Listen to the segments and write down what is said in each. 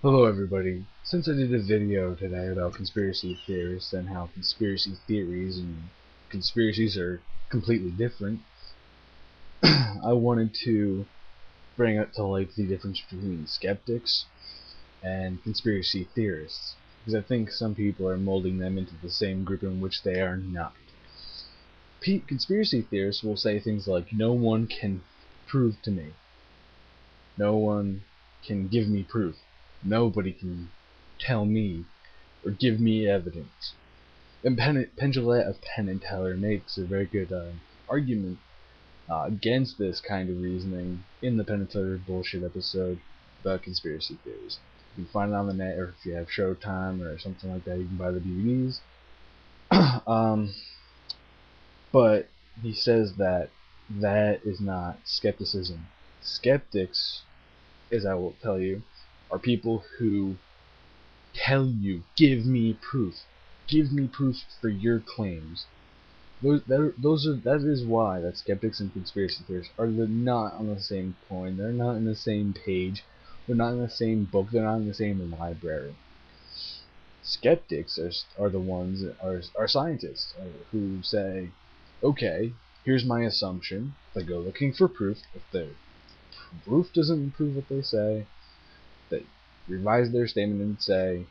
Hello everybody. Since I did a video today about conspiracy theorists and how conspiracy theories and conspiracies are completely different, I wanted to bring up to light the difference between skeptics and conspiracy theorists, because I think some people are molding them into the same group in which they are not. Conspiracy theorists will say things like, no one can prove to me. No one can give me proof. Nobody can tell me or give me evidence. And Pendulette of Penn and Teller makes a very good argument against this kind of reasoning in the Penn and Teller bullshit episode about conspiracy theories. You can find it on the net, or if you have Showtime or something like that, you can buy the DVDs. But he says that that is not skepticism. Skeptics, as I will tell you, are people who tell you, give me proof for your claims. That is why that skeptics and conspiracy theorists are not on the same coin. They're not in the same page. They're not in the same book. They're not in the same library. Skeptics are the ones are scientists who say, okay, here's my assumption. They go looking for proof. If the proof doesn't prove what they say, they revise their statement and say,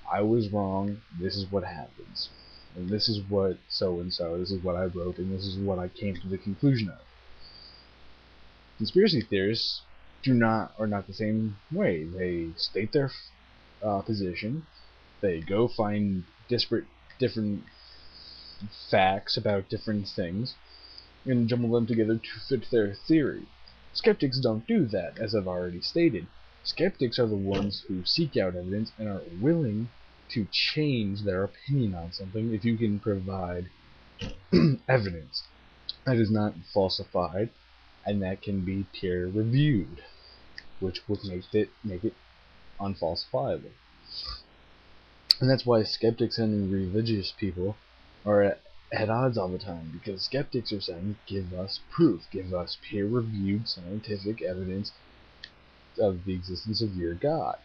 I was wrong, this is what happens. And this is what so-and-so, this is what I wrote, and this is what I came to the conclusion of. Conspiracy theorists are not the same way. They state their position, they go find different facts about different things, and jumble them together to fit their theory. Skeptics don't do that, as I've already stated. Skeptics are the ones who seek out evidence and are willing to change their opinion on something if you can provide evidence that is not falsified and that can be peer reviewed, which would make it unfalsifiable. And that's why skeptics and religious people are at odds all the time, because skeptics are saying, give us proof, give us peer-reviewed scientific evidence of the existence of your God.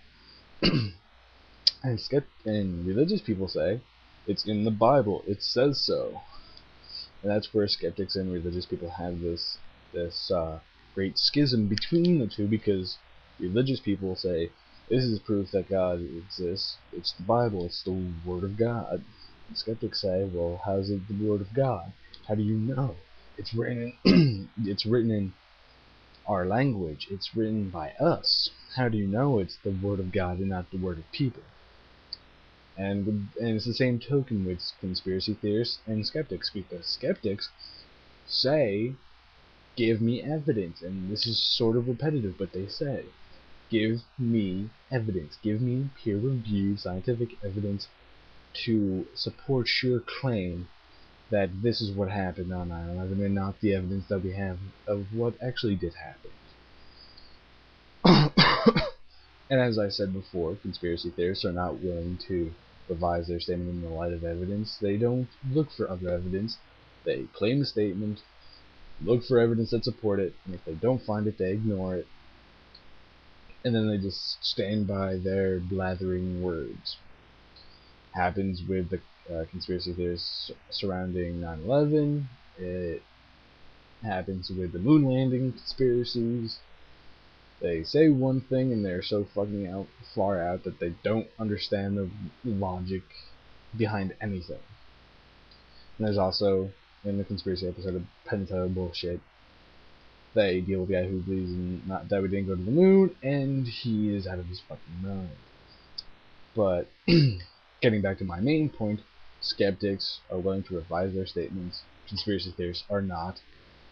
And religious people say, it's in the Bible, it says so. And that's where skeptics and religious people have this great schism between the two, because religious people say, this is proof that God exists, it's the Bible, it's the Word of God. And skeptics say, well, how's it the Word of God? How do you know? It's written in it's written in our language, it's written by us. How do you know it's the Word of God and not the word of people? And it's the same token with conspiracy theorists and skeptics, because skeptics say, give me evidence, and this is sort of repetitive, but they say, give me evidence, give me peer-reviewed scientific evidence to support your claim that this is what happened on 9/11 and not the evidence that we have of what actually did happen. And as I said before, conspiracy theorists are not willing to revise their statement in the light of evidence. They don't look for other evidence. They claim a statement, look for evidence that support it, and if they don't find it, they ignore it. And then they just stand by their blathering words. Happens with the conspiracy theorists surrounding 9/11. It happens with the moon landing conspiracies. They say one thing and they're so fucking far out that they don't understand the logic behind anything. And there's also, in the conspiracy episode of Penn and Teller bullshit, they deal with the guy who believes that we didn't go to the moon, and he is out of his fucking mind. But getting back to my main point, skeptics are willing to revise their statements. Conspiracy theorists are not.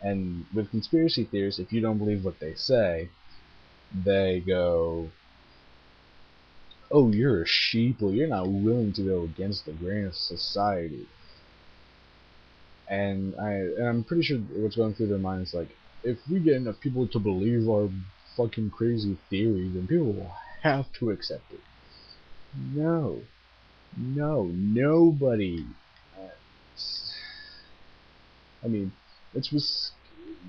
And with conspiracy theorists, if you don't believe what they say, they go, oh, you're a sheeple, you're not willing to go against the grain of society. And I'm pretty sure what's going through their mind is like, if we get enough people to believe our fucking crazy theory, then people will have to accept it. No, nobody. I mean, it's with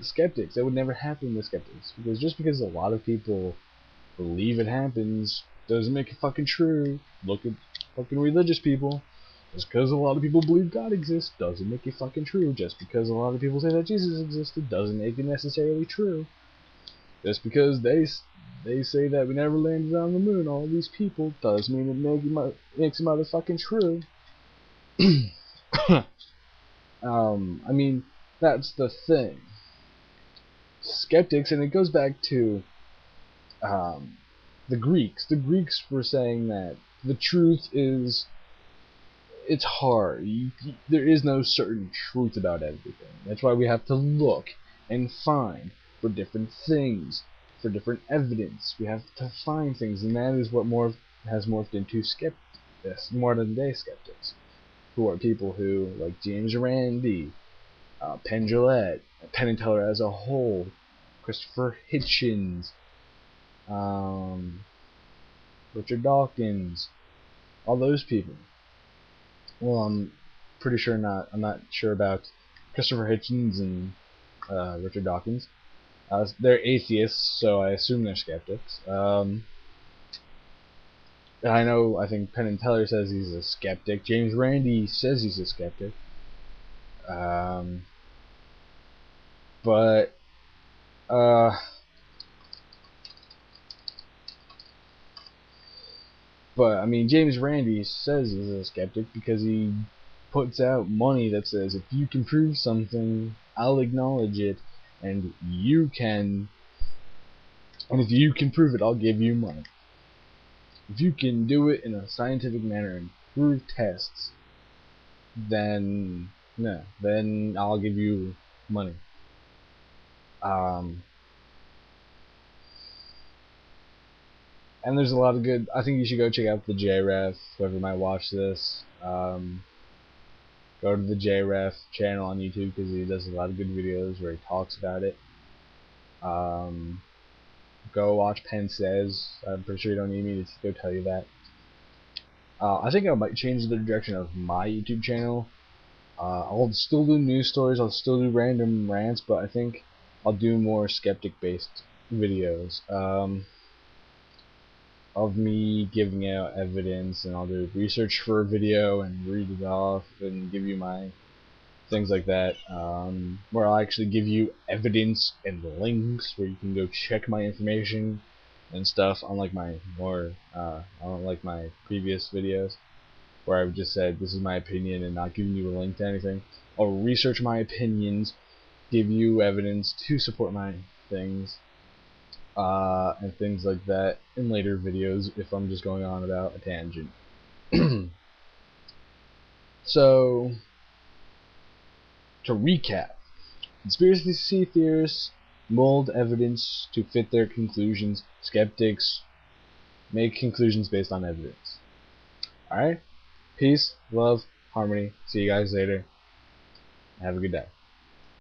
skeptics. That would never happen with skeptics, because just because a lot of people believe it happens doesn't make it fucking true. Look at fucking religious people. Just because a lot of people believe God exists doesn't make it fucking true. Just because a lot of people say that Jesus existed doesn't make it necessarily true. Just because they say that we never landed on the moon, all these people, does mean it makes it motherfucking true. I mean, that's the thing. Skeptics, and it goes back to the Greeks. The Greeks were saying that the truth is, it's hard. There is no certain truth about everything. That's why we have to look and find for different things, for different evidence. We have to find things, and that is what has morphed into skeptics, modern day skeptics, who are people who, like James Randi, Penn Jillette, Penn and Teller as a whole, Christopher Hitchens, Richard Dawkins, all those people. Well, I'm not sure about Christopher Hitchens and Richard Dawkins. They're atheists, so I assume they're skeptics. I think Penn and Teller says he's a skeptic. James Randi says he's a skeptic. But I mean, James Randi says he's a skeptic because he puts out money that says if you can prove something, I'll acknowledge it, and if you can prove it, I'll give you money. If you can do it in a scientific manner and prove tests, then I'll give you money. And there's a lot of good. I think you should go check out the JREF. Whoever might watch this, go to the JREF channel on YouTube because he does a lot of good videos where he talks about it. Go watch Penn Says. I'm pretty sure you don't need me to go tell you that. I think I might change the direction of my YouTube channel. I'll still do news stories. I'll still do random rants, but I think I'll do more skeptic-based videos. Of me giving out evidence, and I'll do research for a video and read it off and give you my things like that, where I'll actually give you evidence and links where you can go check my information and stuff, unlike my previous videos where I've just said this is my opinion and not giving you a link to anything. I'll research my opinions, give you evidence to support my things, and things like that in later videos if I'm just going on about a tangent. So, to recap, conspiracy theorists mold evidence to fit their conclusions. Skeptics make conclusions based on evidence. Alright? Peace, love, harmony. See you guys later. Have a good day.